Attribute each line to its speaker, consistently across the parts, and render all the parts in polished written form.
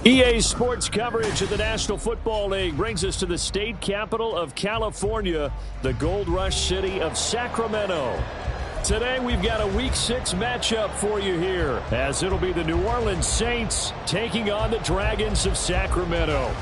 Speaker 1: EA Sports coverage of the National Football League brings us to the state capital of California, the Gold Rush city of Sacramento. Today we've got a Week 6 matchup for you here, as it'll be the New Orleans Saints taking on the Dragons of Sacramento.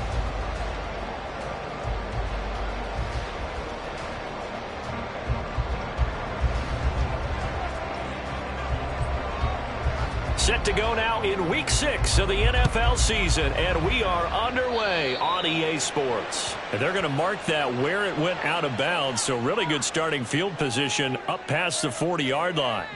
Speaker 1: Set to go now in Week 6 of the NFL season, and we are underway on EA Sports. And they're going to mark that where it went out of bounds, so really good starting field position up past the 40-yard line.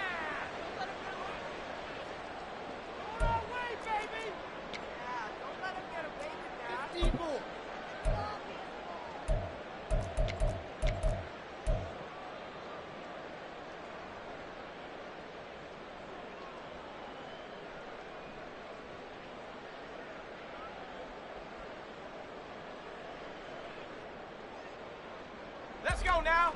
Speaker 2: Let's go now.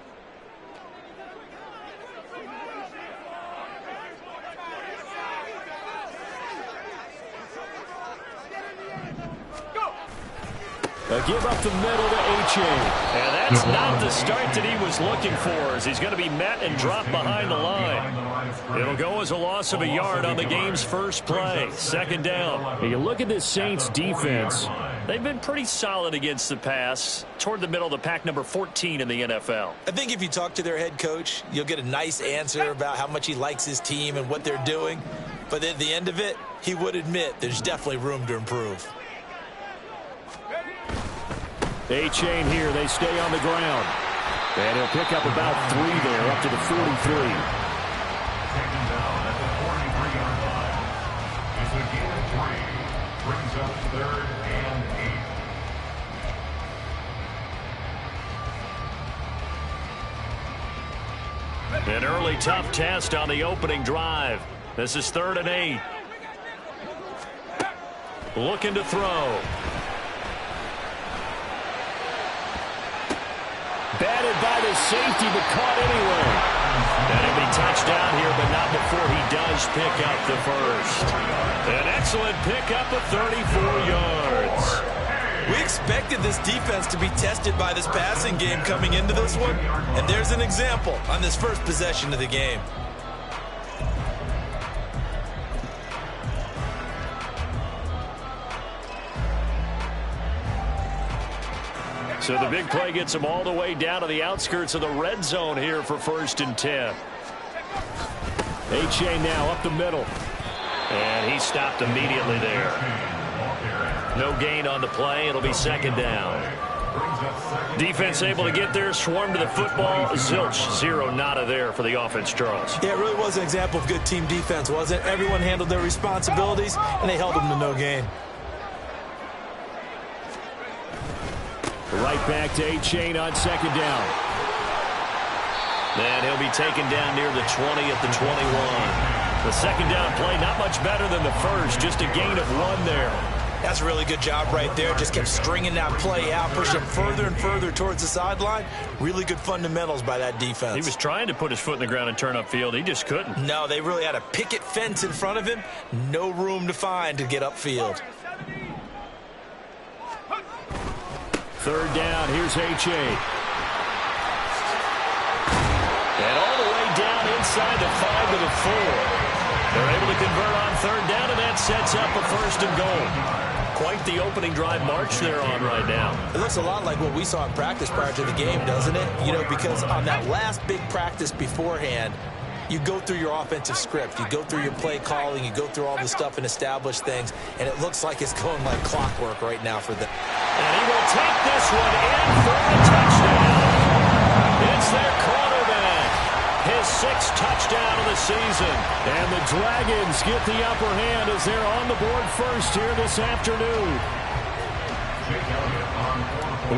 Speaker 1: A give up the middle to Achane. And that's not the start that he was looking for, as he's going to be met and dropped behind the line. It'll go as a loss of a yard on the game's first play. Second down. You look at this Saints defense. They've been pretty solid against the pass, toward the middle of the pack, number 14 in the NFL.
Speaker 3: I think if you talk to their head coach, you'll get a nice answer about how much he likes his team and what they're doing. But at the end of it, he would admit there's definitely room to improve.
Speaker 1: Achane here. They stay on the ground. And he'll pick up about 3 there, up to the 43.
Speaker 4: Second down at the 43-yard line. It's a gain of 3. Brings up 3rd and 8.
Speaker 1: An early tough test on the opening drive. This is 3rd and 8. Looking to throw. Batted by the safety, but caught anyway. And he'll be touchdown here, but not before he does pick up the first. An excellent pickup of 34 yards.
Speaker 3: We expected this defense to be tested by this passing game coming into this one, and there's an example on this first possession of the game.
Speaker 1: So the big play gets him all the way down to the outskirts of the red zone here for 1st and 10. Achane now up the middle. And he stopped immediately there. No gain on the play. It'll be 2nd down. Defense able to get there, swarm to the football. Zilch, 0 nada there for the offense, Charles.
Speaker 3: Yeah, it really was an example of good team defense, wasn't it? Everyone handled their responsibilities, and they held them to no gain.
Speaker 1: Right back to Achane on 2nd down. And he'll be taken down near the 20 at the 21. The 2nd down play not much better than the first, just a gain of 1 there.
Speaker 3: That's a really good job right there. Just kept stringing that play out, pushing him further and further towards the sideline. Really good fundamentals by that defense.
Speaker 1: He was trying to put his foot in the ground and turn upfield. He just couldn't.
Speaker 3: No, they really had a picket fence in front of him. No room to find to get upfield.
Speaker 1: 3rd down, here's Achane. And all the way down inside the 5 to the 4. They're able to convert on 3rd down, and that sets up a 1st and goal. Quite the opening drive march they're on right now.
Speaker 3: It looks a lot like what we saw in practice prior to the game, doesn't it? You know, because on that last big practice beforehand, you go through your offensive script. You go through your play calling. You go through all this stuff and establish things. And it looks like it's going like clockwork right now for them.
Speaker 1: And he will take this one in for a touchdown. It's their quarterback. His 6th touchdown of the season. And the Dragons get the upper hand as they're on the board first here this afternoon.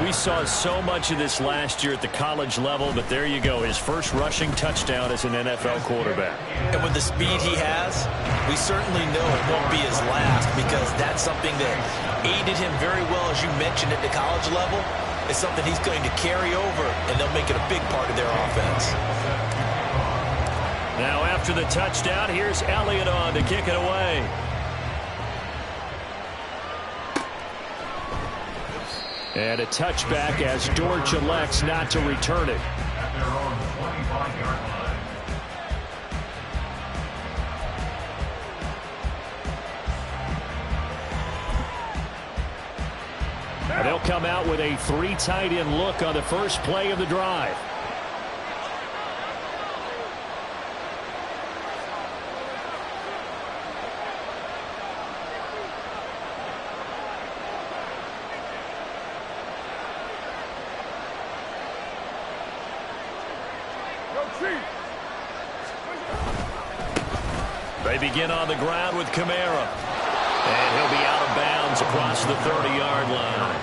Speaker 1: We saw so much of this last year at the college level, but there you go. His first rushing touchdown as an NFL quarterback.
Speaker 3: And with the speed he has, we certainly know it won't be his last, because that's something that aided him very well, as you mentioned, at the college level. It's something he's going to carry over, and they'll make it a big part of their offense.
Speaker 1: Now after the touchdown, here's Elliott on to kick it away. And a touchback as Dortch elects not to return it.
Speaker 4: At their own 25-yard line.
Speaker 1: And they'll come out with a 3 tight end look on the first play of the drive. They begin on the ground with Kamara. And he'll be out of bounds across the 30-yard line.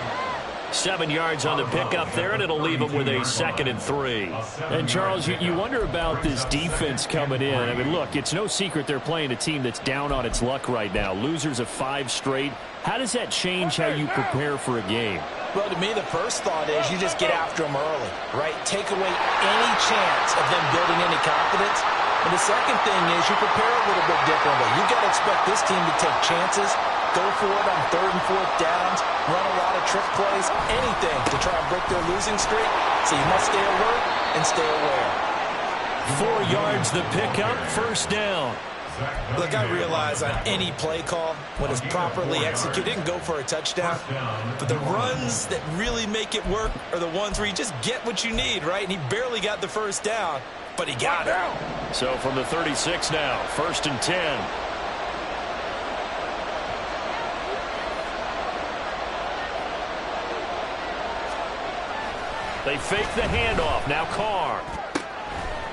Speaker 1: 7 yards on the pickup there, and it'll leave them with a 2nd and 3. And, Charles, you wonder about this defense coming in. I mean, look, it's no secret they're playing a team that's down on its luck right now. Losers of 5 straight. How does that change how you prepare for a game?
Speaker 3: Well, to me, the first thought is you just get after them early, right? Take away any chance of them building any confidence. And the second thing is you prepare a little bit differently. You've got to expect this team to take chances, go for it on 3rd and 4th downs, run a lot of trick plays, anything to try and break their losing streak. So you must stay alert and stay aware.
Speaker 1: 4 yards the pickup, 1st down.
Speaker 3: Look, I realize on any play call, when it's properly executed, it can go for a touchdown. But the runs that really make it work are the ones where you just get what you need, right? And he barely got the 1st down, but he got it.
Speaker 1: So from the 36 now, 1st and 10. They fake the handoff. Now Carr.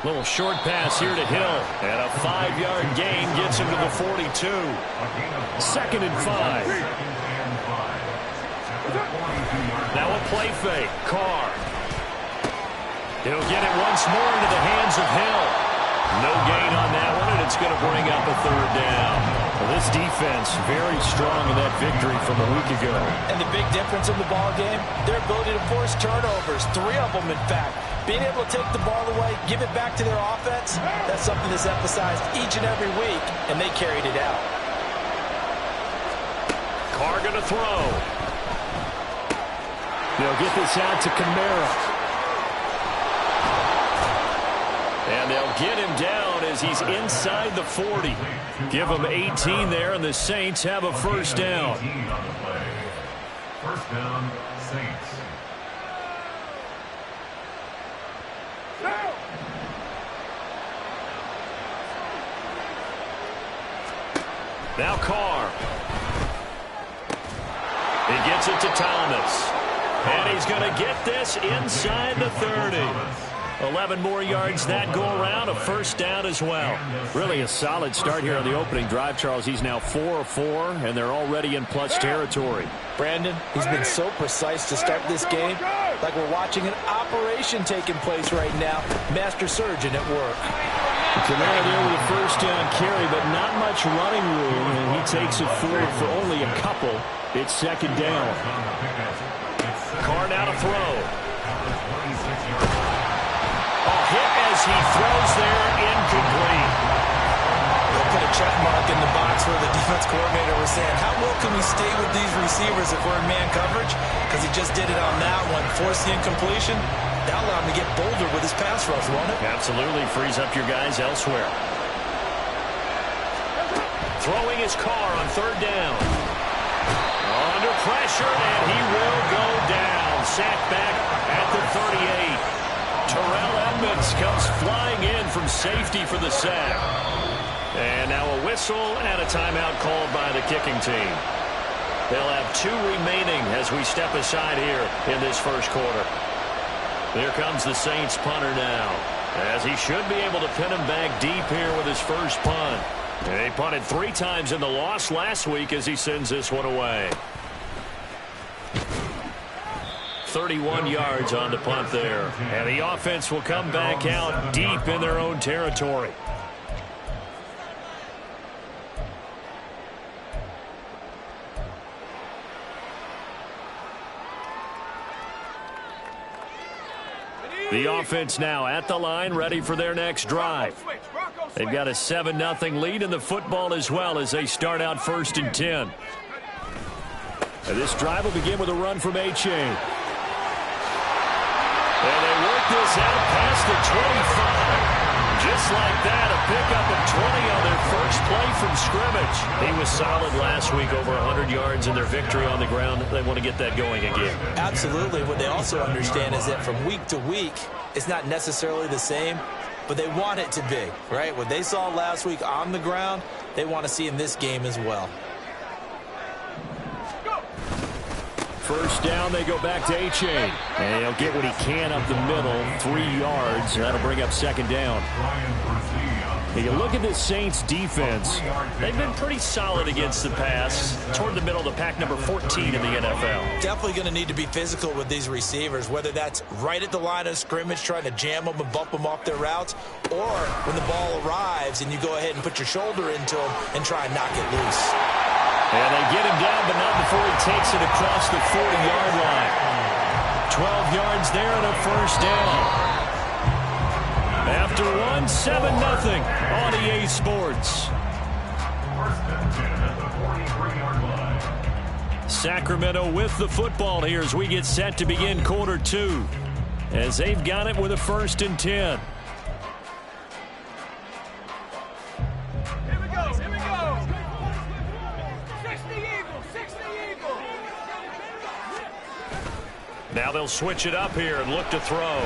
Speaker 1: Little short pass here to Hill. And a 5-yard gain gets him to the 42. 2nd and 5. Now a play fake. Carr. He'll get it once more into the hands of Hill. No gain on that one, and it's going to bring up a 3rd down. Well, this defense very strong in that victory from a week ago.
Speaker 3: And the big difference in the ball game, their ability to force turnovers, 3 of them in fact. Being able to take the ball away, give it back to their offense, that's something that's emphasized each and every week, and they carried it out.
Speaker 1: Carr going to throw. They'll get this out to Kamara. And they'll get him down as he's inside the 40. Give him 18 there, and the Saints have a 1st down.
Speaker 4: 1st down, Saints.
Speaker 1: Now Carr. He gets it to Thomas. And he's going to get this inside the 30. 11 more yards that go around, a 1st down as well. Really a solid start here on the opening drive, Charles. He's now 4 of 4, and they're already in plus territory.
Speaker 3: Brandon, he's been so precise to start this game, like we're watching an operation taking place right now. Master surgeon at work.
Speaker 1: Kamara there with a 1st down carry, but not much running room, and he takes it forward for only a couple. It's 2nd down. Carr now to throw. Hit as he throws there, incomplete.
Speaker 3: They'll put a check mark in the box where the defense coordinator was saying, how well can we stay with these receivers if we're in man coverage? Because he just did it on that one. Forced the incompletion. That allowed him to get bolder with his pass rush, won't it?
Speaker 1: Absolutely. Frees up your guys elsewhere. Throwing his Carr on 3rd down. Under pressure, and he will go down. Sacked back at the 38. Terrell Edmonds comes flying in from safety for the sack. And now a whistle and a timeout called by the kicking team. They'll have 2 remaining as we step aside here in this 1st quarter. Here comes the Saints punter now, as he should be able to pin him back deep here with his 1st punt. And he punted 3 times in the loss last week as he sends this one away. 31 yards on the punt there. And the offense will come back out deep in their own territory. The offense now at the line, ready for their next drive. They've got a 7-0 lead in the football as well as they start out 1st and 10. And this drive will begin with a run from Achane. And they work this out past the 25. Just like that, a pickup of 20 on their first play from scrimmage. He was solid last week, over 100 yards in their victory on the ground. They want to get that going again.
Speaker 3: Absolutely. What they also understand is that from week to week, it's not necessarily the same, but they want it to be, right? What they saw last week on the ground, they want to see in this game as well.
Speaker 1: First down, they go back to Achane. And he'll get what he can up the middle, 3 yards. That'll bring up second down. You look at this Saints defense. They've been pretty solid against the pass. Toward the middle of the pack, number 14 in the NFL.
Speaker 3: Definitely going to need to be physical with these receivers, whether that's right at the line of scrimmage, trying to jam them and bump them off their routes, or when the ball arrives and you go ahead and put your shoulder into them and try and knock it loose.
Speaker 1: And they get him down, but not before he takes it across the 40-yard line. 12 yards there and a first down. After one, 7-0 on EA Sports. Sacramento with the football here as we get set to begin quarter 2. As they've got it with a 1st and 10. Now they'll switch it up here and look to throw.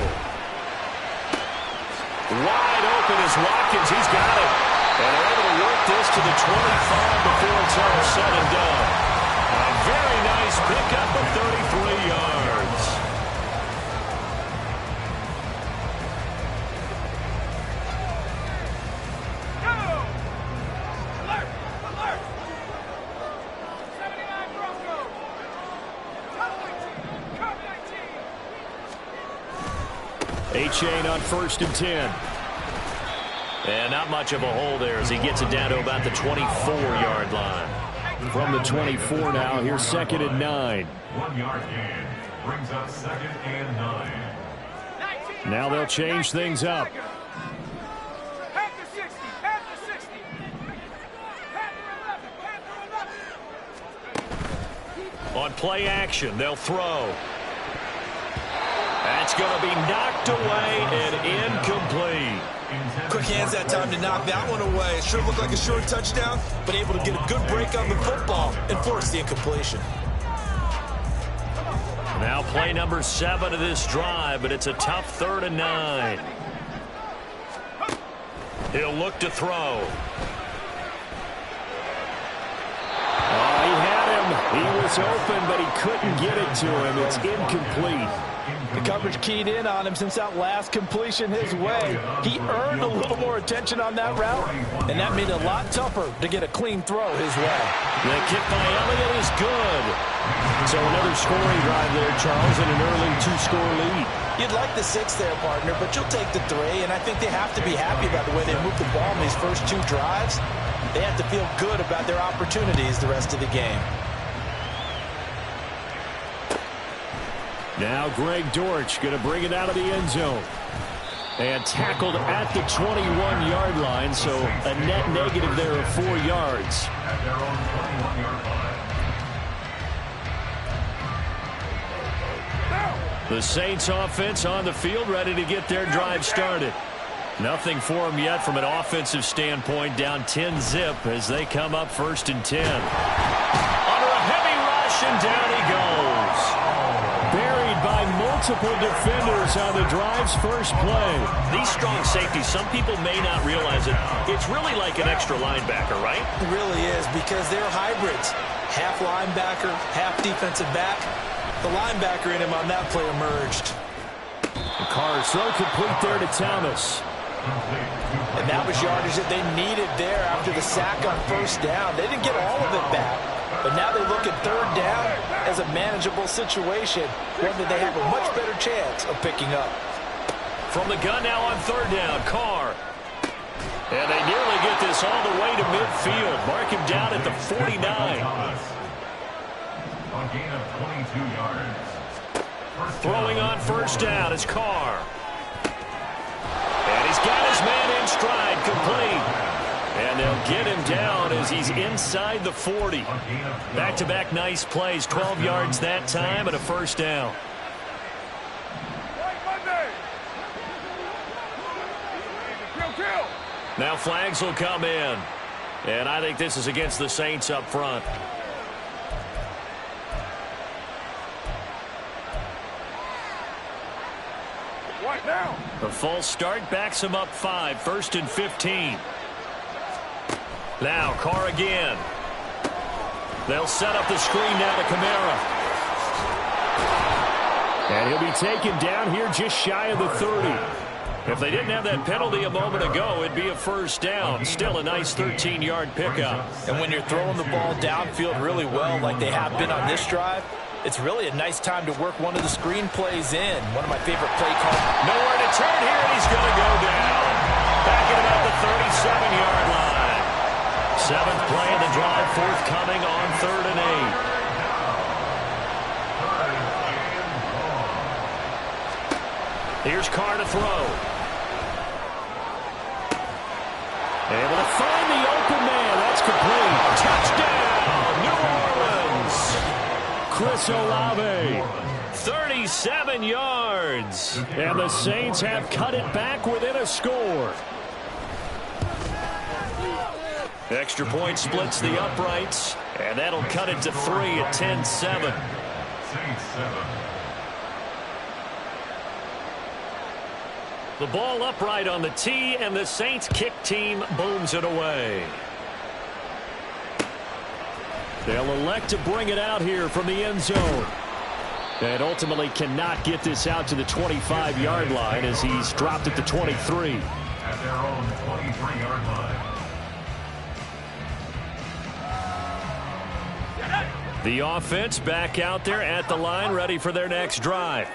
Speaker 1: Wide open is Watkins. He's got it. And they're able to work this to the 25 before it's all said and done. A very nice pickup of 33 yards. Achane on 1st and 10. And not much of a hole there as he gets it down to about the 24-yard line. From the 24 now, here's 2nd and 9.
Speaker 4: 1 yard gain brings up 2nd and 9.
Speaker 1: Now they'll change things up. On play action, they'll throw. That's going to be knocked away and incomplete.
Speaker 3: Quick hands that time to knock that one away. It sure looked like a short touchdown, but able to get a good break on the football and force the incompletion.
Speaker 1: Now play number 7 of this drive, but it's a tough 3rd and 9. He'll look to throw. Oh, he had him. He was open, but he couldn't get it to him. It's incomplete.
Speaker 2: The coverage keyed in on him since that last completion his way. He earned a little more attention on that route, and that made it a lot tougher to get a clean throw his way.
Speaker 1: The kick by Elliott is good. So another scoring drive there, Charles, and an early 2-score lead.
Speaker 3: You'd like the 6 there, partner, but you'll take the 3, and I think they have to be happy about the way they moved the ball in these first 2 drives. They have to feel good about their opportunities the rest of the game.
Speaker 1: Now Greg Dortch going to bring it out of the end zone. And tackled at the 21-yard line, so a net negative there of 4 yards.
Speaker 4: At their own 21-yard line.
Speaker 1: The Saints offense on the field, ready to get their drive started. Nothing for them yet from an offensive standpoint, down 10-zip as they come up 1st and 10. Under a heavy rush, and down he goes. Buried by multiple defenders on the drive's first play. These strong safeties, some people may not realize it. It's really like an extra linebacker, right?
Speaker 3: It really is, because they're hybrids. Half linebacker, half defensive back. The linebacker in him on that play emerged.
Speaker 1: Carr's throw complete there to Thomas.
Speaker 3: And that was yardage that they needed there after the sack on 1st down. They didn't get all of it back, but now they look at 3rd down as a manageable situation, one that they have a much better chance of picking up.
Speaker 1: From the gun now on 3rd down, Carr. And they nearly get this all the way to midfield. Mark him down at the 49.
Speaker 4: A gain of 22 yards.
Speaker 1: Throwing on 1st down is Carr. And he's got his man in stride, complete. And they'll get him down as he's inside the 40. Back-to-back nice plays, 12 yards that time and a 1st down. Now flags will come in. And I think this is against the Saints up front.
Speaker 4: What now?
Speaker 1: The false start backs him up 5, 1st and 15. Now Carr again. They'll set up the screen now to Kamara. And he'll be taken down here just shy of the 30. If they didn't have that penalty a moment ago, it'd be a first down. Still a nice 13-yard pickup.
Speaker 2: And when you're throwing the ball downfield really well like they have been on this drive, it's really a nice time to work one of the screen plays in. One of my favorite play calls.
Speaker 1: Nowhere to turn here, and he's going to go down. Back at about the 37-yard line. 7th play of the drive, forthcoming on 3rd and 8. Here's Carr to throw. Able to find the open man. That's complete. Touchdown, New Orleans. Chris Olave, 37 yards. And the Saints have cut it back within a score. Extra point splits the uprights, and that'll cut it to 3 at 10-7.
Speaker 4: Saints 7.
Speaker 1: The ball upright on the tee, and the Saints kick team booms it away. They'll elect to bring it out here from the end zone. And ultimately cannot get this out to the 25-yard line as he's dropped at the 23.
Speaker 4: At their own 23-yard line.
Speaker 1: The offense back out there at the line, ready for their next drive.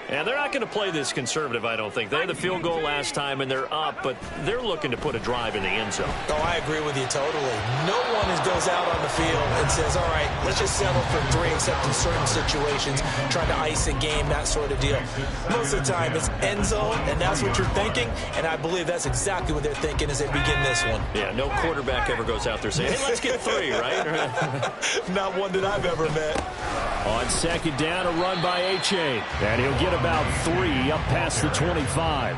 Speaker 1: And they're not going to play this conservative, I don't think. They had the field goal last time, and they're up, but they're looking to put a drive in the end zone.
Speaker 3: Oh, I agree with you totally. No one goes out on the field and says, all right, let's just settle for 3, except in certain situations, trying to ice a game, that sort of deal. Most of the time, it's end zone, and that's what you're thinking, and I believe that's exactly what they're thinking as they begin this one.
Speaker 1: Yeah, no quarterback ever goes out there saying, hey, let's get 3, right?
Speaker 3: Not one that I've ever met.
Speaker 1: On 2nd down, a run by A-Chain, and he'll get about 3 up past the 25.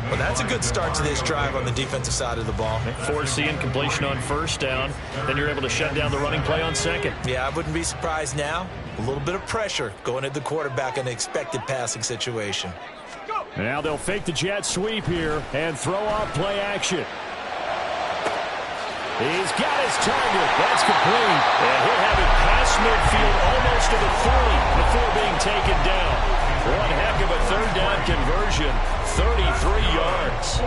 Speaker 3: Well, that's a good start to this drive on the defensive side of the ball.
Speaker 1: Force the incompletion on 1st down. Then you're able to shut down the running play on 2nd.
Speaker 3: Yeah, I wouldn't be surprised now. A little bit of pressure going at the quarterback in an expected passing situation.
Speaker 1: Now they'll fake the jet sweep here and throw off play action. He's got his target. That's complete. And he'll have it past midfield almost to the 40 before being taken down. One heck of a 3rd down conversion. 33 yards.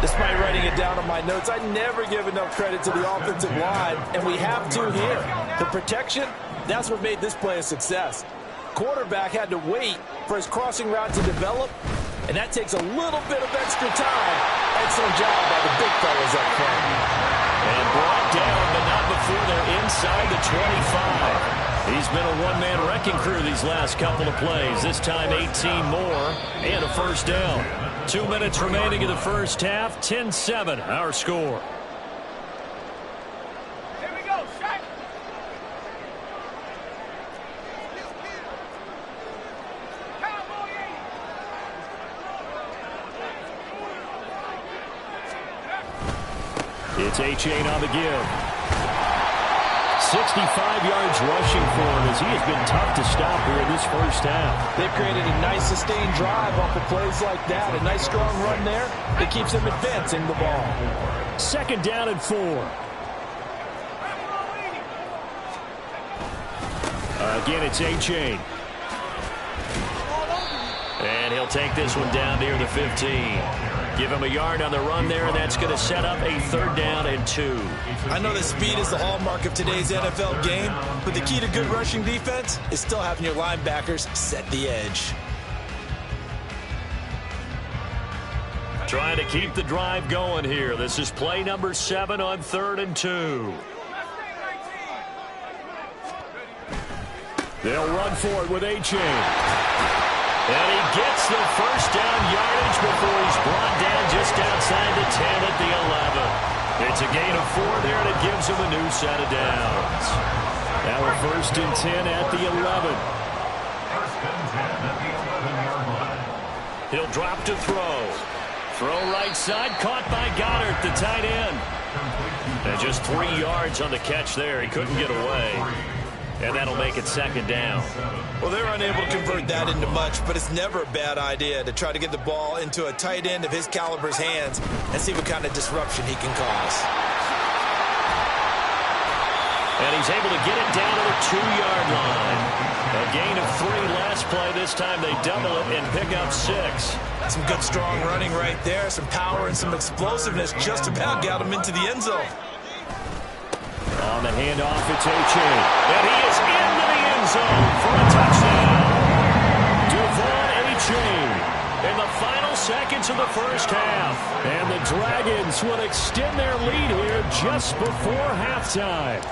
Speaker 2: Despite writing it down on my notes, I never give enough credit to the offensive line, and we have to here. The protection, that's what made this play a success. Quarterback had to wait for his crossing route to develop, and that takes a little bit of extra time. Excellent job by the big fellas up front.
Speaker 1: And brought down, but not before they're inside the 25. He's been a one-man wrecking crew these last couple of plays. This time 18 more and a first down. 2 minutes remaining in the first half. 10-7 our score.
Speaker 4: Here we go, Shaq.
Speaker 1: It's A-Chain on the give. 65 yards rushing for him as he has been tough to stop here in this first half.
Speaker 2: They've created a nice sustained drive off of plays like that. A nice strong run there that keeps them advancing the ball.
Speaker 1: 2nd down and 4. Again, it's A-Chain. And he'll take this one down near the 15. Give him a yard on the run there, and that's going to set up a 3rd down and 2.
Speaker 3: I know that speed is the hallmark of today's NFL game, but the key to good rushing defense is still having your linebackers set the edge.
Speaker 1: Trying to keep the drive going here. This is play number 7 on 3rd and 2. They'll run for it with A-Chain. And he gets the first down yardage before he's brought down just outside the 10 at the 11. It's a gain of 4 there, and it gives him a new set of downs. Now a 1st and 10 at the 11.
Speaker 4: 1st and 10 at the 11-yard line.
Speaker 1: He'll drop to throw. Throw right side, caught by Goddard, the tight end. And just 3 yards on the catch there. He couldn't get away. And that'll make it second down.
Speaker 3: Well, they're unable to convert that into much, but it's never a bad idea to try to get the ball into a tight end of his caliber's hands and see what kind of disruption he can cause.
Speaker 1: And he's able to get it down to the 2-yard line. A gain of 3 last play. This time they double it and pick up 6.
Speaker 3: Some good, strong running right there. Some power and some explosiveness just about got him into the end zone.
Speaker 1: On the handoff, it's Achane. And he is into the end zone for a touchdown. Devon Achane in the final seconds of the first half. And the Dragons will extend their lead here just before halftime.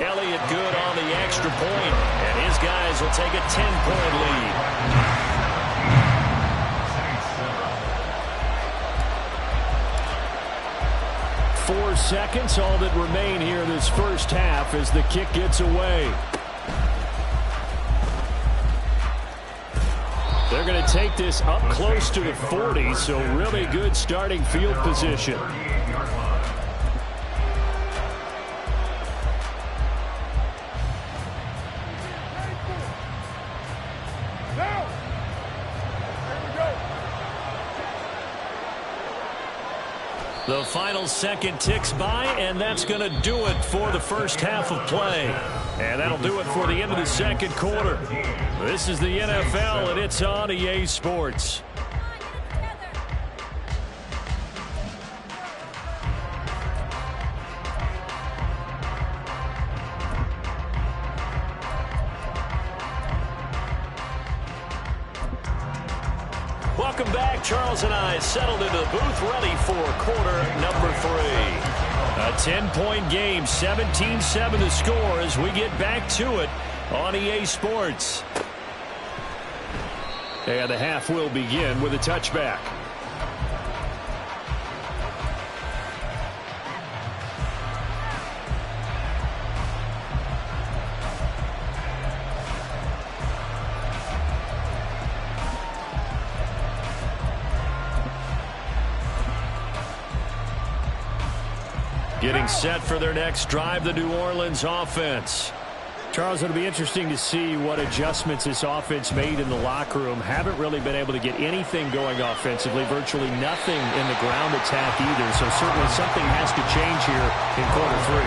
Speaker 1: Elliott good on the extra point, and his guys will take a 10-point lead. Four seconds, all that remain here in this first half as the kick gets away. They're going to take this up close to the 40, so really good starting field position. The final second ticks by, and that's going to do it for the first half of play. And that'll do it for the end of the second quarter. This is the NFL, and it's on EA Sports. Welcome back. Charles and I settled into the booth ready for quarter number 3. A 10-point game, 17-7 to score as we get back to it on EA Sports. And the half will begin with a touchback. Getting set for their next drive, the New Orleans offense. Charles, it'll be interesting to see what adjustments this offense made in the locker room. Haven't really been able to get anything going offensively, virtually nothing in the ground attack either. So certainly something has to change here in quarter 3.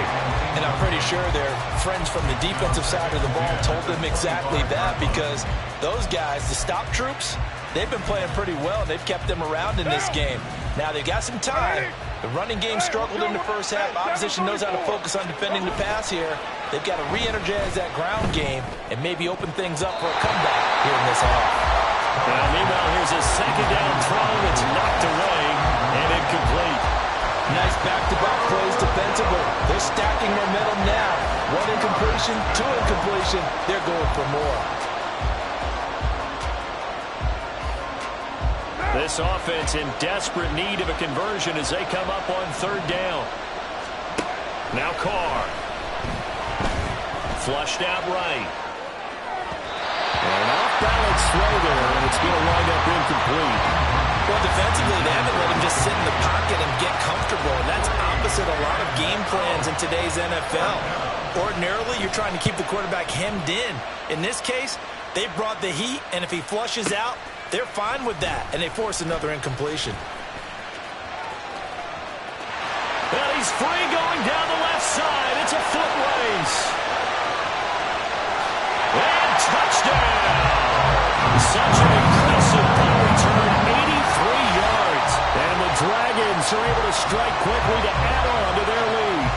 Speaker 3: And I'm pretty sure their friends from the defensive side of the ball told them exactly that, because those guys, the stop troops, they've been playing pretty well. They've kept them around in this game. Now they've got some time. The running game struggled in the first half. Opposition knows how to focus on defending the pass here. They've got to re-energize that ground game and maybe open things up for a comeback here in this half.
Speaker 1: Meanwhile, here's a second down throw that's knocked away and incomplete.
Speaker 3: Nice back-to-back plays defensively. They're stacking momentum now. 1 incompletion, 2 incompletion. They're going for more.
Speaker 1: This offense in desperate need of a conversion as they come up on 3rd down. Now Carr. Flushed out right. And off-balance throw there, and it's going to wind up incomplete.
Speaker 3: Well, defensively, they haven't let him just sit in the pocket and get comfortable. And that's opposite a lot of game plans in today's NFL. Ordinarily, you're trying to keep the quarterback hemmed in. In this case, they brought the heat, and if he flushes out, they're fine with that, and they force another incompletion.
Speaker 1: And he's free going down the left side. It's a foot race. And touchdown. Such an impressive punt return, 83 yards. And the Dragons are able to strike quickly to add on to their lead.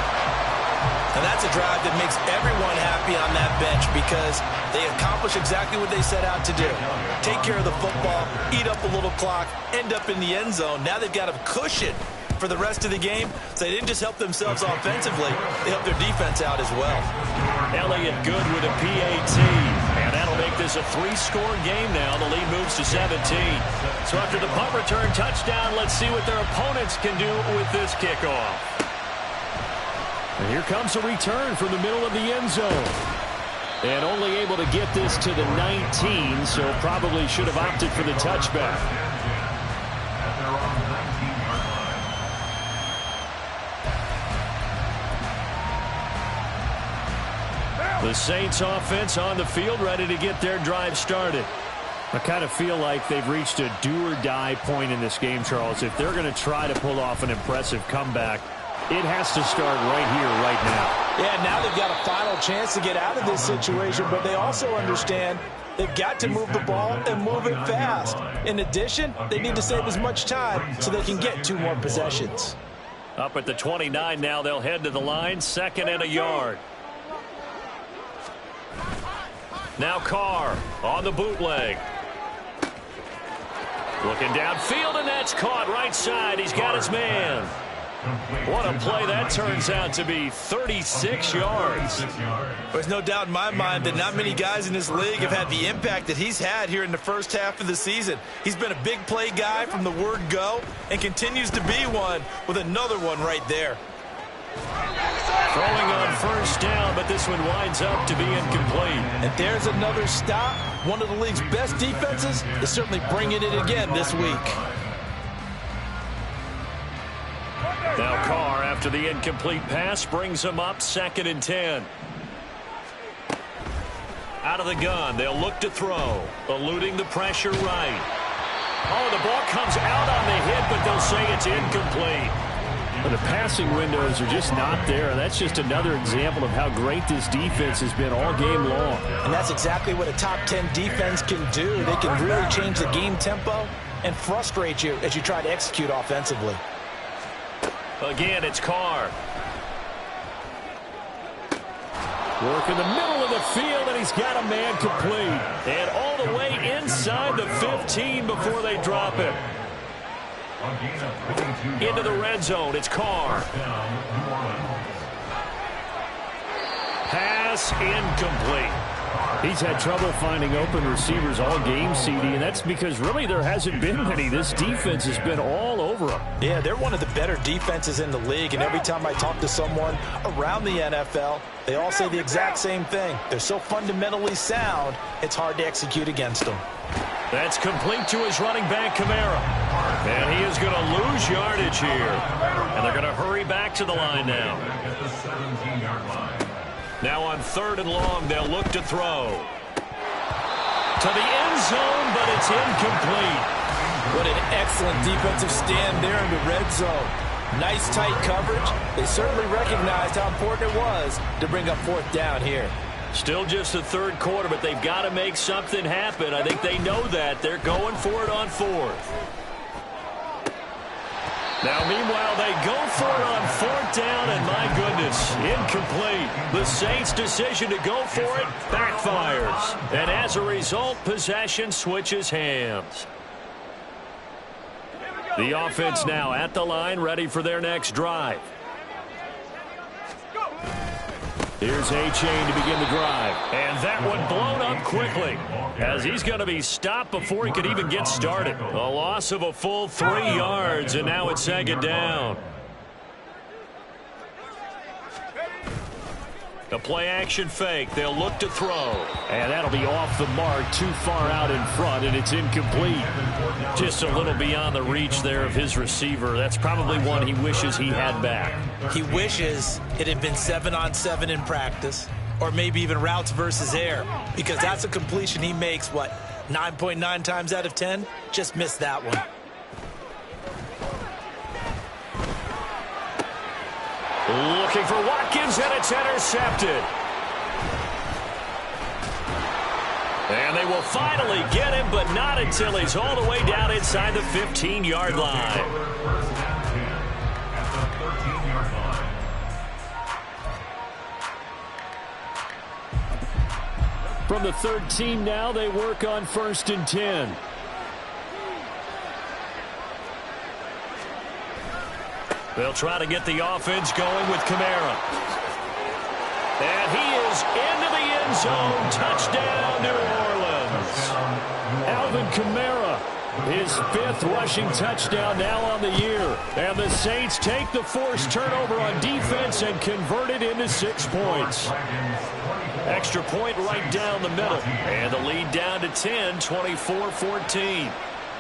Speaker 3: And that's a drive that makes everyone happy on that bench, because they accomplish exactly what they set out to do. Take care of the football, eat up a little clock, end up in the end zone. Now they've got a cushion for the rest of the game, so they didn't just help themselves offensively, they helped their defense out as well.
Speaker 1: Elliott good with a PAT, and that'll make this a 3-score game now. The lead moves to 17. So after the punt return touchdown, let's see what their opponents can do with this kickoff. And here comes a return from the middle of the end zone. And only able to get this to the 19, so probably should have opted for the touchback. The Saints offense on the field, ready to get their drive started. I kind of feel like they've reached a do-or-die point in this game, Charles. If they're going to try to pull off an impressive comeback, it has to start right here, right now.
Speaker 2: Yeah, now they've got a final chance to get out of this situation, but they also understand they've got to move the ball and move it fast. In addition, they need to save as much time so they can get 2 more possessions.
Speaker 1: Up at the 29 now, they'll head to the line, 2nd and a yard. Now Carr on the bootleg. Looking downfield, and that's caught right side. He's got his man. What a play that turns out to be, 36 yards.
Speaker 3: There's no doubt in my mind that not many guys in this league have had the impact that he's had here in the first half of the season. He's been a big play guy from the word go and continues to be one with another one right there.
Speaker 1: Throwing on 1st down, but this one winds up to be incomplete.
Speaker 2: And there's another stop. One of the league's best defenses is certainly bringing it again this week.
Speaker 1: Now Carr, after the incomplete pass, brings him up 2nd and 10. Out of the gun, they'll look to throw. Eluding the pressure right. Oh, the ball comes out on the hit, but they'll say it's incomplete. But the passing windows are just not there. And that's just another example of how great this defense has been all game long.
Speaker 2: And that's exactly what a top 10 defense can do. They can really change the game tempo and frustrate you as you try to execute offensively.
Speaker 1: Again, it's Carr. Work in the middle of the field, and he's got a man complete. And all the way inside the 15 before they drop it. Into the red zone, it's Carr. Pass incomplete. He's had trouble finding open receivers all game, CD, and that's because really there hasn't been many. This defense has been all over them.
Speaker 2: Yeah, they're one of the better defenses in the league, and every time I talk to someone around the NFL, they all say the exact same thing. They're so fundamentally sound, it's hard to execute against them.
Speaker 1: That's complete to his running back, Kamara. And he is going to lose yardage here. And they're going to hurry back to the line now. Now on 3rd and long, they'll look to throw. To the end zone, but it's incomplete.
Speaker 2: What an excellent defensive stand there in the red zone. Nice tight coverage. They certainly recognized how important it was to bring up 4th down here.
Speaker 1: Still just the 3rd quarter, but they've got to make something happen. I think they know that. They're going for it on 4th. Now, meanwhile, they go for it on 4th down, and my goodness, incomplete. The Saints' decision to go for it backfires. And as a result, possession switches hands. The offense now at the line, ready for their next drive. Here's A-Chain to begin the drive. And that one blown up quickly as he's going to be stopped before he could even get started. A loss of a full 3 yards, and now it's 2nd down. A play-action fake. They'll look to throw. And that'll be off the mark, too far out in front, and it's incomplete. Just a little beyond the reach there of his receiver. That's probably one he wishes he had back.
Speaker 3: He wishes it had been 7-on-7 in practice, or maybe even routes versus air, because that's a completion he makes, 9.9 times out of 10? Just missed that one.
Speaker 1: Looking for Watkins, and it's intercepted. And they will finally get him, but not until he's all the way down inside the 15-yard line. From the 13 now, they work on 1st and 10. They'll try to get the offense going with Kamara. And he is into the end zone. Touchdown, New Orleans. Alvin Kamara, his 5th rushing touchdown now on the year. And the Saints take the forced turnover on defense and convert it into 6 points. Extra point right down the middle. And the lead down to 10, 24-14.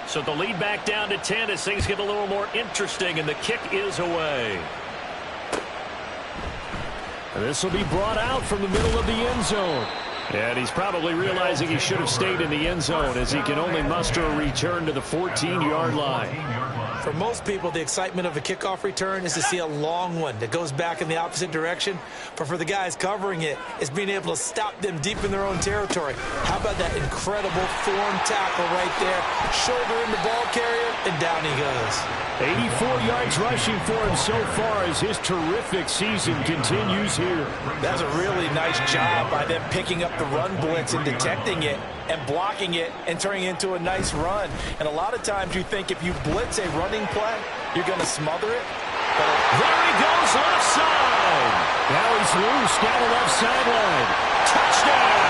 Speaker 1: So the lead back down to 10 as things get a little more interesting, and the kick is away. This will be brought out from the middle of the end zone. And he's probably realizing he should have stayed in the end zone as he can only muster a return to the 14-yard line.
Speaker 3: For most people, the excitement of a kickoff return is to see a long one that goes back in the opposite direction. But for the guys covering it, it's being able to stop them deep in their own territory. How about that incredible form tackle right there? Shoulder in the ball carrier, and down he goes.
Speaker 1: 84 yards rushing for him so far as his terrific season continues here.
Speaker 2: That's a really nice job by them picking up the run blitz and detecting it and blocking it and turning it into a nice run. And a lot of times you think if you blitz a running play, you're going to smother it. But
Speaker 1: there he goes, left side. Now he's loose down the left sideline. Touchdown!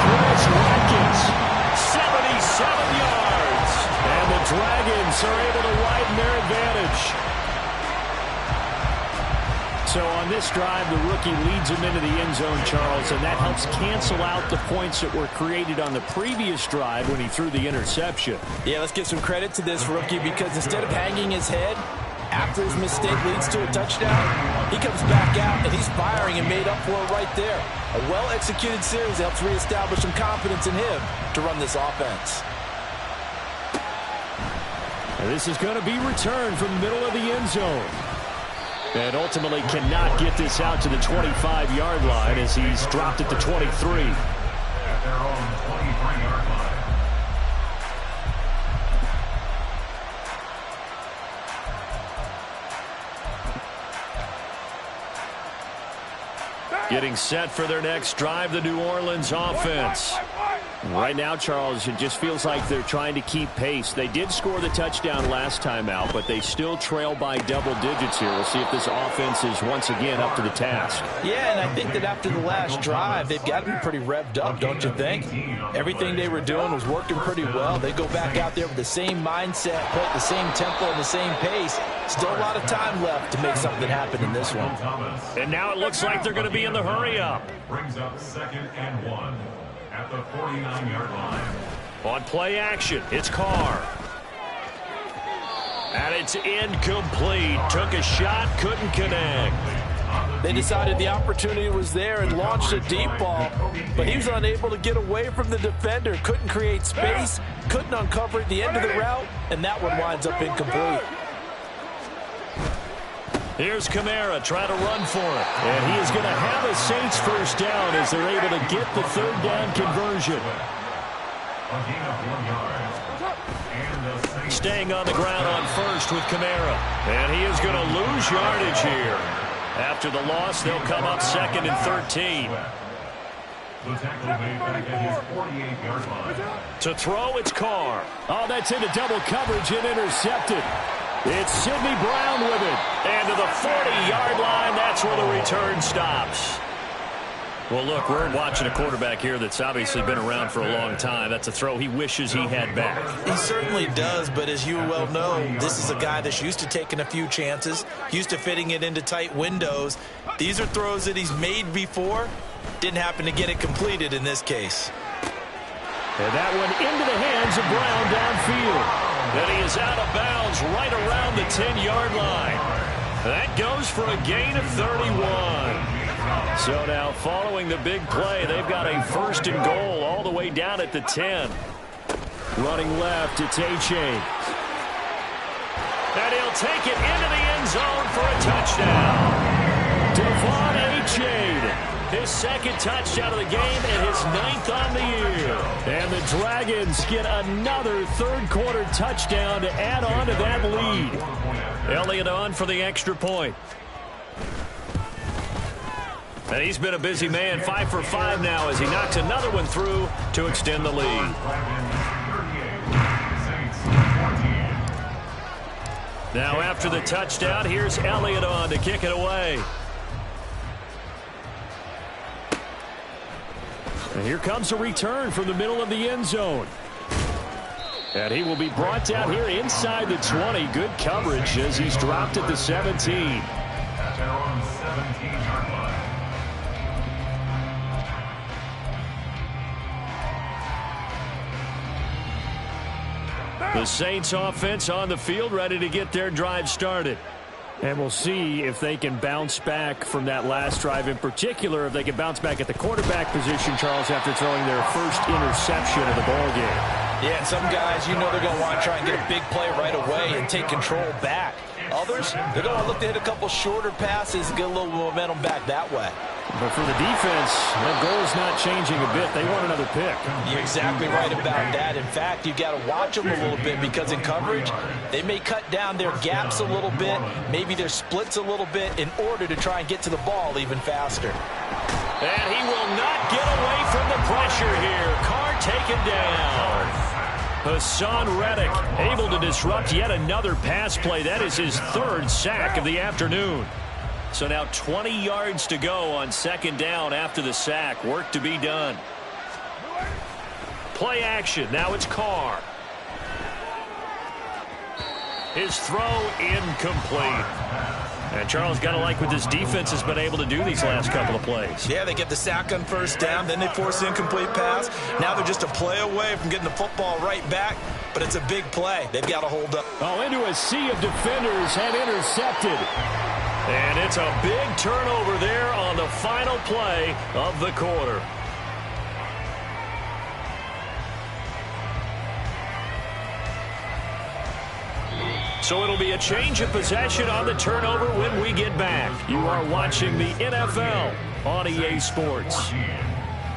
Speaker 1: Chris Watkins, 77 yards. And the Dragons are able to widen their advantage. So on this drive, the rookie leads him into the end zone, Charles, and that helps cancel out the points that were created on the previous drive when he threw the interception.
Speaker 2: Yeah, let's give some credit to this rookie because instead of hanging his head after his mistake leads to a touchdown, he comes back out and he's firing and made up for it right there. A well-executed series helps reestablish some confidence in him to run this offense.
Speaker 1: And this is going to be returned from the middle of the end zone. And ultimately cannot get this out to the 25-yard line as he's dropped it to 23.
Speaker 4: At their own 23-yard line.
Speaker 1: Getting set for their next drive, the New Orleans offense. Right now, Charles, it just feels like they're trying to keep pace. They did score the touchdown last time out, but they still trail by double digits here. We'll see if this offense is once again up to the task.
Speaker 2: Yeah, and I think that after the last drive, they've got to be pretty revved up, don't you think? Everything they were doing was working pretty well. They go back out there with the same mindset, play at the same tempo and the same pace. Still a lot of time left to make something happen in this one.
Speaker 1: And now it looks like they're going to be in the hurry-up.
Speaker 4: Brings up 2nd and 1. At the 49-yard line.
Speaker 1: On play action, it's Carr. And it's incomplete. Took a shot, couldn't connect.
Speaker 2: They decided the opportunity was there and launched a deep ball, but he was unable to get away from the defender. Couldn't create space, couldn't uncover at the end of the route, and that one winds up incomplete.
Speaker 1: Here's Kamara trying to run for it. And he is going to have a Saints first down as they're able to get the third down conversion. Staying on the ground on first with Kamara. And he is going to lose yardage here. After the loss, they'll come up 2nd and 13.
Speaker 4: The tackle made back at his 48-yard line.
Speaker 1: To throw, it's Carr. Oh, that's into double coverage and intercepted. It's Sidney Brown with it. And to the 40-yard line, that's where the return stops. Well, look, we're watching a quarterback here that's obviously been around for a long time. That's a throw he wishes he had back.
Speaker 3: He certainly does, but as you well know, this is a guy that's used to taking a few chances, used to fitting it into tight windows. These are throws that he's made before. Didn't happen to get it completed in this case.
Speaker 1: And that one into the hands of Brown downfield. And he is out of bounds right around the 10-yard line. That goes for a gain of 31. So now following the big play, they've got a 1st and goal all the way down at the 10. Running left, it's A-Chain. And he'll take it into the end zone for a touchdown. Devon A-Chain. His 2nd touchdown of the game and his 9th on the year. And the Dragons get another third-quarter touchdown to add on to that lead. Elliott on for the extra point. And he's been a busy man, 5 for 5 now as he knocks another one through to extend the lead. Now after the touchdown, here's Elliott on to kick it away. And here comes a return from the middle of the end zone. And he will be brought down here inside the 20. Good coverage as he's dropped at the 17.
Speaker 4: At their own 17-yard line.
Speaker 1: The Saints offense on the field, ready to get their drive started. And we'll see if they can bounce back from that last drive, in particular, if they can bounce back at the quarterback position, Charles, after throwing their first interception of the ballgame.
Speaker 2: Yeah, and some guys, you know they're going to want to try and get a big play right away and take control back. Others, they're going to look to hit a couple shorter passes and get a little momentum back that way.
Speaker 1: But for the defense, that goal's not changing a bit. They want another pick.
Speaker 2: You're exactly right about that. In fact, you got to watch them a little bit because in coverage, they may cut down their gaps a little bit, maybe their splits a little bit in order to try and get to the ball even faster.
Speaker 1: And he will not get away from the pressure here. Carr taken down. Hassan Reddick able to disrupt yet another pass play. That is his third sack of the afternoon. So now 20 yards to go on second down after the sack. Work to be done. Play action. Now it's Carr. His throw incomplete. And Charles got to like what this defense has been able to do these last couple of plays.
Speaker 3: Yeah, they get the sack on first down, then they force the incomplete pass. Now they're just a play away from getting the football right back, but it's a big play. They've got to hold up.
Speaker 1: Oh, into a sea of defenders and intercepted. And it's a big turnover there on the final play of the quarter. So it'll be a change of possession on the turnover when we get back. You are watching the NFL on EA Sports.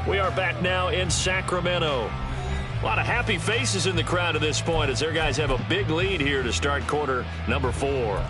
Speaker 1: We are back now in Sacramento. A lot of happy faces in the crowd at this point as their guys have a big lead here to start quarter number 4.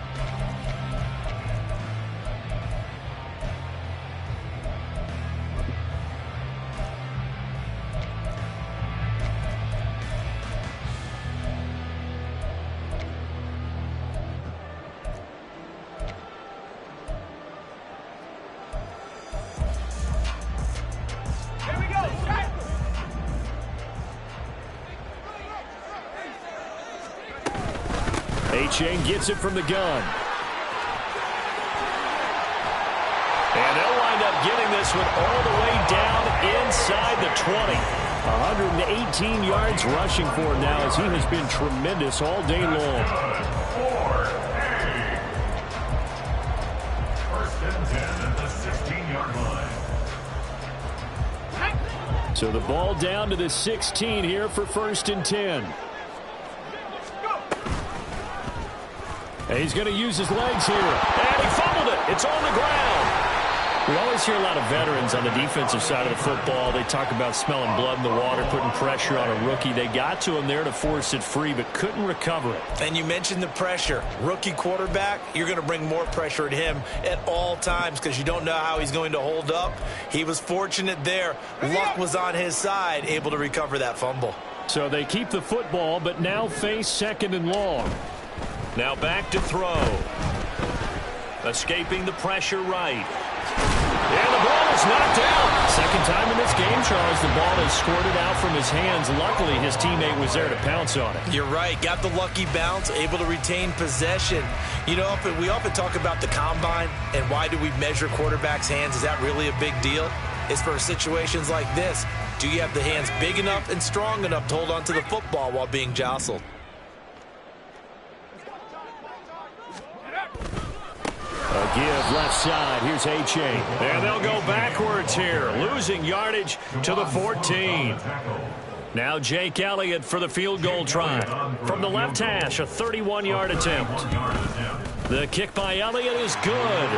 Speaker 1: Achane gets it from the gun. And they'll wind up getting this one all the way down inside the 20. 118 yards rushing for him now as he has been tremendous all day long.
Speaker 4: First and 10 at the 16-yard line.
Speaker 1: So the ball down to the 16 here for first and 10. And he's going to use his legs here. And he fumbled it. It's on the ground. We always hear a lot of veterans on the defensive side of the football. They talk about smelling blood in the water, putting pressure on a rookie. They got to him there to force it free, but couldn't recover it.
Speaker 3: And you mentioned the pressure. Rookie quarterback, you're going to bring more pressure at him at all times because you don't know how he's going to hold up. He was fortunate there. Luck was on his side, able to recover that fumble.
Speaker 1: So they keep the football, but now face second and long. Now back to throw. Escaping the pressure right. And the ball is knocked out. Second time in this game, Charles, the ball is squirted out from his hands. Luckily, his teammate was there to pounce on it.
Speaker 3: You're right. Got the lucky bounce, able to retain possession. You know, we often talk about the combine and why do we measure quarterbacks' hands. Is that really a big deal? It's for situations like this. Do you have the hands big enough and strong enough to hold on to the football while being jostled?
Speaker 1: A give left side. Here's Achane. And they'll go backwards here, losing yardage to the 14. Now Jake Elliott for the field goal try. From the left hash, a 31-yard attempt. The kick by Elliott is good.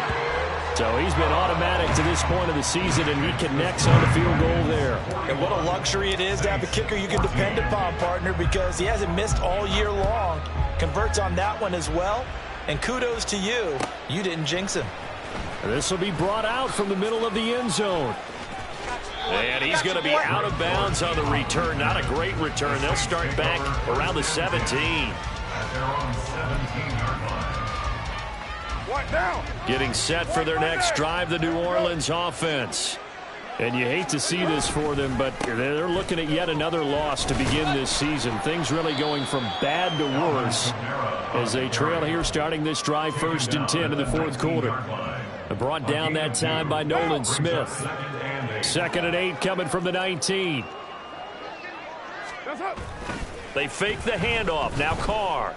Speaker 1: So he's been automatic to this point of the season, and he connects on the field goal there.
Speaker 2: And what a luxury it is to have a kicker you can depend upon, partner, because he hasn't missed all year long. Converts on that one as well. And kudos to you. You didn't jinx him.
Speaker 1: This will be brought out from the middle of the end zone. And he's going to be out of bounds on the return. Not a great return. They'll start back around the 17.
Speaker 4: At their own 17-yard line.
Speaker 1: Getting set for their next drive, the New Orleans offense. And you hate to see this for them, but they're looking at yet another loss to begin this season. Things really going from bad to worse as they trail here starting this drive first and 10 in the fourth quarter. Brought down that time by Nolan Smith. Second and 8 coming from the 19. They fake the handoff. Now Carr.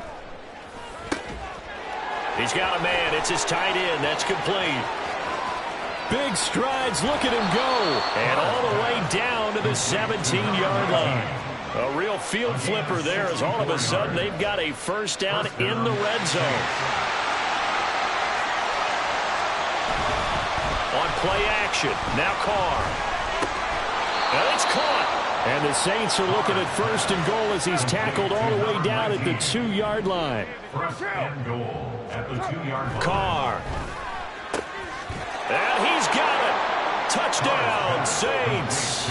Speaker 1: He's got a man. It's his tight end. That's complete. Big strides. Look at him go. And all the way down to the 17-yard line. A real field flipper there as all of a sudden they've got a first down in the red zone. On play action. Now Carr. And it's caught. And the Saints are looking at first and goal as he's tackled all the way down at the 2-yard line.
Speaker 4: First and goal at the 2-yard line.
Speaker 1: Carr. And he's got it. Touchdown, Saints.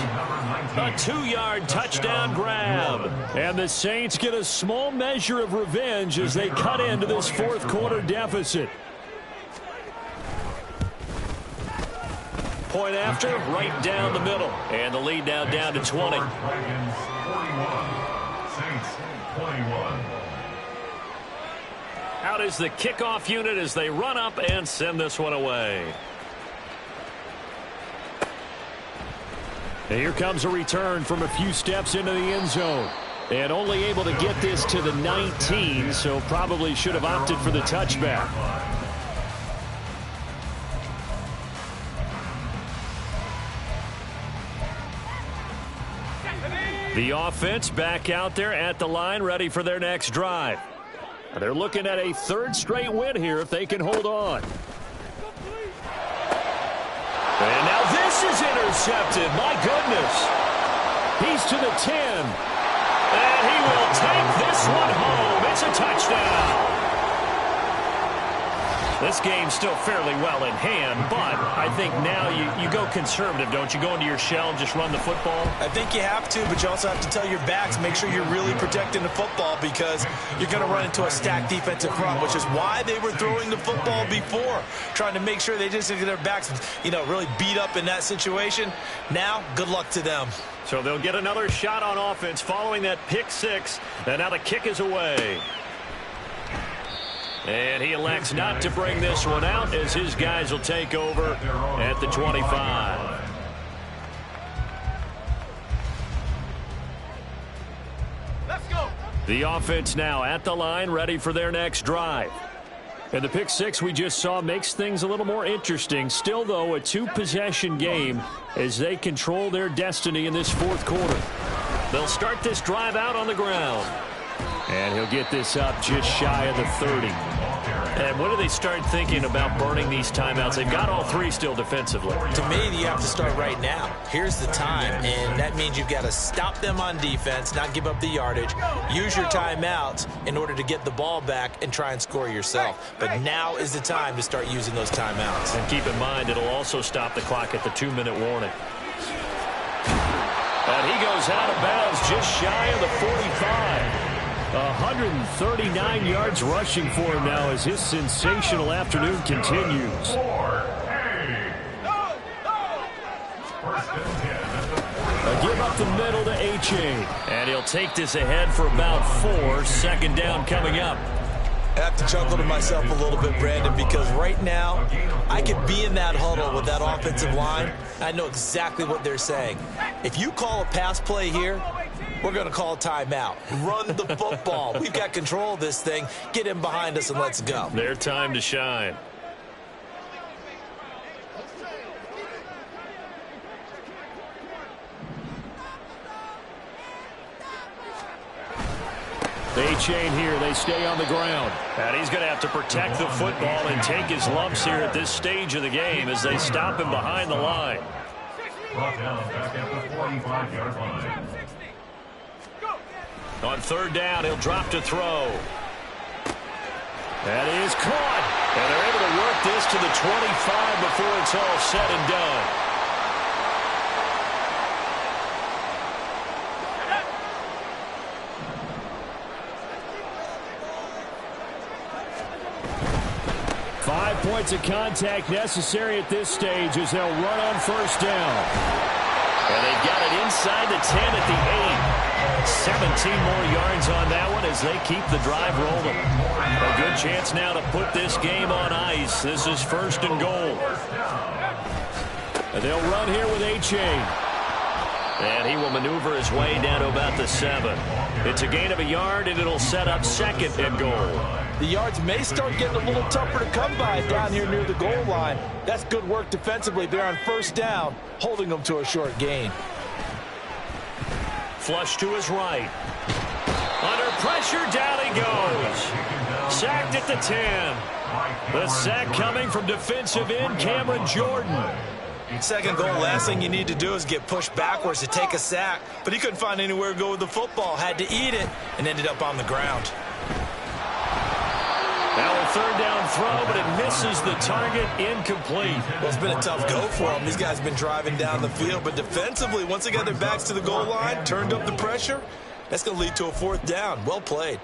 Speaker 1: A 2-yard touchdown grab. And the Saints get a small measure of revenge as they cut into this fourth quarter deficit. Point after, right down the middle. And the lead now down to 20.
Speaker 4: Dragons 41. Saints 21.
Speaker 1: Out is the kickoff unit as they run up and send this one away. And here comes a return from a few steps into the end zone. And only able to get this to the 19, so probably should have opted for the touchback. The offense back out there at the line, ready for their next drive. They're looking at a third straight win here if they can hold on. And now this is intercepted. My goodness. He's to the 10. And he will take this one home. It's a touchdown. This game's still fairly well in hand, but I think now you go conservative, don't you? Go into your shell and just run the football?
Speaker 3: I think you have to, but you also have to tell your backs, make sure you're really protecting the football because you're going to run into a stacked defensive front, which is why they were throwing the football before, trying to make sure they just get their backs, really beat up in that situation. Now, good luck to them.
Speaker 1: So they'll get another shot on offense following that pick six, and now the kick is away. And he elects not to bring this one out as his guys will take over at the 25.
Speaker 5: Let's go.
Speaker 1: The offense now at the line, ready for their next drive. And the pick six we just saw makes things a little more interesting. Still, though, a two-possession game as they control their destiny in this fourth quarter. They'll start this drive out on the ground. And he'll get this up just shy of the 30. And when do they start thinking about burning these timeouts? They've got all three still defensively.
Speaker 3: To me, you have to start right now. Here's the time, and that means you've got to stop them on defense, not give up the yardage, use your timeouts in order to get the ball back and try and score yourself. But now is the time to start using those timeouts.
Speaker 1: And keep in mind, it'll also stop the clock at the 2-minute warning. And he goes out of bounds just shy of the 45. 139 yards rushing for him now as his sensational afternoon continues. A give up the middle to H.A. And he'll take this ahead for about 4. Second down coming up.
Speaker 3: I have to chuckle to myself a little bit, Brandon, because right now I could be in that huddle with that offensive line. I know exactly what they're saying. If you call a pass play here, we're going to call a timeout. Run the football. We've got control of this thing. Get in behind us and let's go.
Speaker 1: Their time to shine. They chain here. They stay on the ground. And he's going to have to protect the football and take his lumps here at this stage of the game as they stop him behind the line.
Speaker 4: Brought down back at the 45-yard line.
Speaker 1: On third down, he'll drop to throw. That is caught. And they're able to work this to the 25 before it's all said and done. Five points of contact necessary at this stage as they'll run on first down. And they've got it inside the 10 at the 8. 17 more yards on that one as they keep the drive rolling. A good chance now to put this game on ice. This is first and goal. And they'll run here with H.A. And he will maneuver his way down to about the 7. It's a gain of a yard, and it'll set up 2nd and goal.
Speaker 2: The yards may start getting a little tougher to come by down here near the goal line. That's good work defensively there on 1st down, holding them to a short gain.
Speaker 1: Flush to his right. Under pressure, down he goes. Sacked at the 10. The sack coming from defensive end Cameron Jordan.
Speaker 3: 2nd goal, last thing you need to do is get pushed backwards to take a sack. But he couldn't find anywhere to go with the football. Had to eat it and ended up on the ground.
Speaker 1: Now a 3rd down throw, but it misses the target, incomplete.
Speaker 3: Well, it's been a tough go for them. These guys have been driving down the field. But defensively, once they got their backs to the goal line, turned up the pressure, that's going to lead to a 4th down. Well played.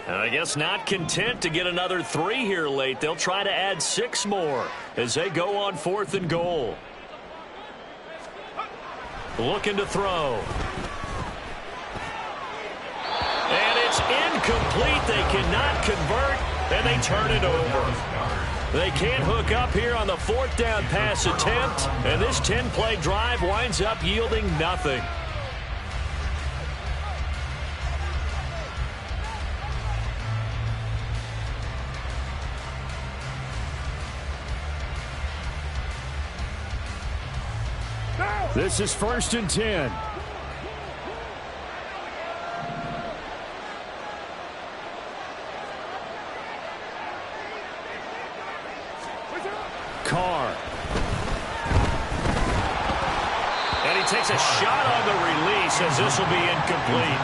Speaker 1: I guess not content to get another 3 here late. They'll try to add 6 more as they go on 4th and goal. Looking to throw. And it's incomplete. They cannot convert, and they turn it over. They can't hook up here on the 4th down pass attempt, and this 10-play drive winds up yielding nothing. This is 1st and 10. Carr. And he takes a shot on the release as this will be incomplete.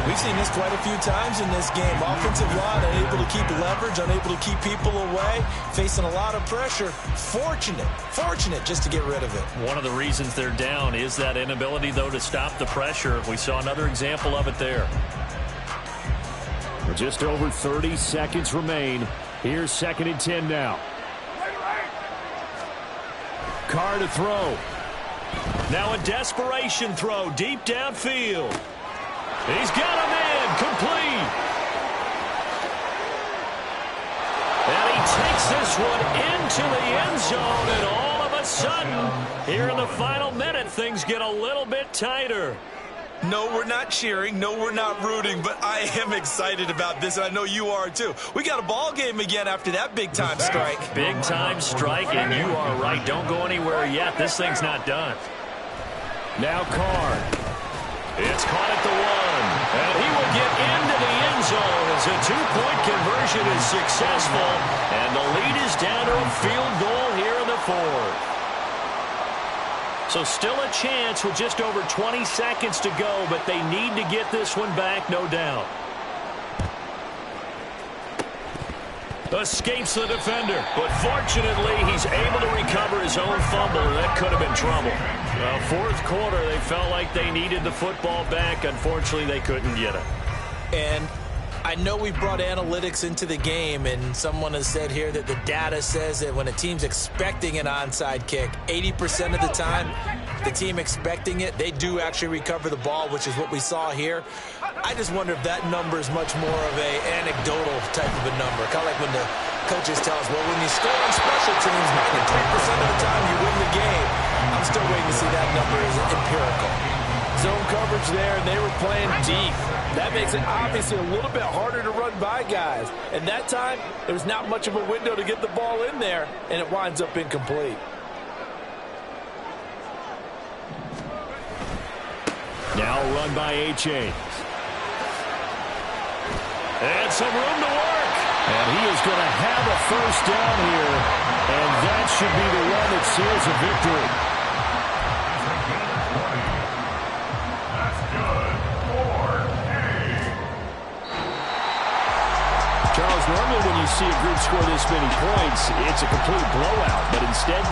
Speaker 3: We've seen this quite a few times in this game. Offensive line unable to keep leverage, unable to keep people away, facing a lot of pressure. Fortunate just to get rid of it.
Speaker 1: One of the reasons they're down is that inability, though, to stop the pressure. We saw another example of it there. Just over 30 seconds remain. Here's 2nd and 10 now. Carr to throw. Now a desperation throw deep downfield. He's got him in, complete. And he takes this one into the end zone, and all of a sudden, here in the final minute, things get a little bit tighter.
Speaker 3: No, we're not cheering. No, we're not rooting, but I am excited about this, and I know you are too. We got a ball game again after that big-time strike.
Speaker 1: Big-time strike, and you are right. Don't go anywhere yet. This thing's not done. Now Carr. It's caught at the 1, and he will get into the end zone as a 2-point conversion is successful, and the lead is down to a field goal here in the 4th. So still a chance with just over 20 seconds to go, but they need to get this one back, no doubt. Escapes the defender, but fortunately he's able to recover his own fumble, and that could have been trouble. 4th quarter, they felt like they needed the football back. Unfortunately, they couldn't get it.
Speaker 3: And I know we brought analytics into the game, and someone has said here that the data says that when a team's expecting an onside kick, 80% of the time, the team expecting it, they do actually recover the ball, which is what we saw here. I just wonder if that number is much more of an anecdotal type of a number. Kind of like when the coaches tell us, well, when you score on special teams, 93% of the time you win the game. I'm still waiting to see that number as empirical.
Speaker 2: Zone coverage there, and they were playing deep. That makes it obviously a little bit harder to run by guys. And that time, there was not much of a window to get the ball in there, and it winds up incomplete.
Speaker 1: Now run by H.A. And some room to work. And he is going to have a 1st down here. And that should be the one that seals a victory.
Speaker 4: That's good for
Speaker 1: Charles, normally when you see a group score this many points, it's a complete blowout. But instead,